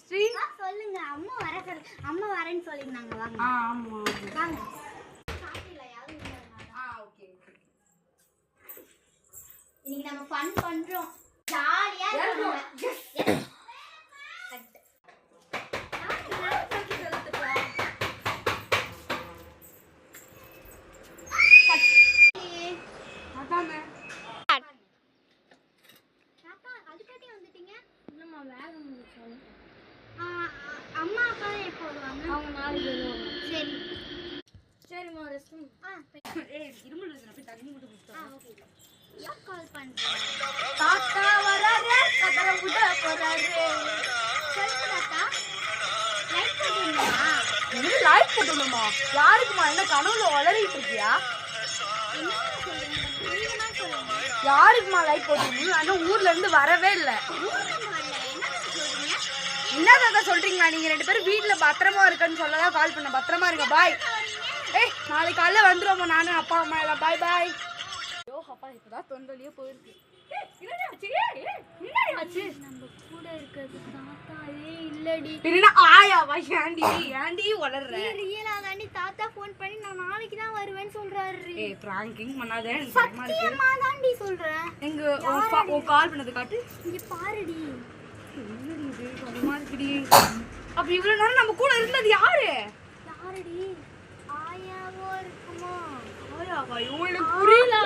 ஸ்ரீ சொல்லுங்க. அம்மா வரேன்னு சொல்லிருந்தாங்க. வாங்க. ஆமா வாங்க. இன்னைக்கு நம்ம ஃபன் பண்றோம். ஜாலியா இருக்கோம். அம்மா அப்பா எப்போ வருவாங்க? அவங்க நாளைக்கு வருவாங்க. சரி சரிம்மா. இருமல் போய் தண்ணி மட்டும் குடிச்சோம். ஓகே. யார் கால் பண்றீங்க? தாத்தா வராரு, கதற விட போறாரு. சொல்லுங்க தாத்தா. லைட் போடுறீங்களா? நீ லைட் போடணுமா? யாருக்குமா? என்ன கனவுல வளரிட்டு இருக்கியா? என்ன சொல்றீங்க? நீங்க சொல்லுங்க. யாருக்குமா லைட் போடுறீங்க? ஆனா ஊர்ல இருந்து வரவே இல்ல. என்ன தாத்தா சொல்றீங்களா? நீங்க ரெண்டு பேரும் வீட்டுல பத்திரமா இருக்குன்னு சொல்லதான் கால் பண்ண. பத்திரமா இருங்க. பாய். நாளைக்கு காலைல வந்துருவோமா நானும் அப்பா அம்மா எல்லாம். பாய் பாய். ஐயோ அப்பா இப்பதான் தொண்டலியே போயிருக்கு. நம்ம கூட இருக்கிறது தாத்தாவே இல்லடி. பின்ன ஆயாவா? ஏண்டி வளர்ற? ரியலா தாண்டி தாத்தா ஃபோன் பண்ணி நான் நாளைக்கு தான் வருவேன்னு சொல்றாரு. ஏய் பிராங்கிங் பண்ணாதே. சத்தியமா தாண்டி சொல்றேன். எங்க ஓ கால் பண்ணது காட்டு. இங்க பாருடி. அப்ப இவ்வளவு நேரம் நம்ம கூட இருந்தது யாரு? யாருடி? ஆயாவோ இருக்குமா? ஆயாவா? இவங்களுக்கு புரியல.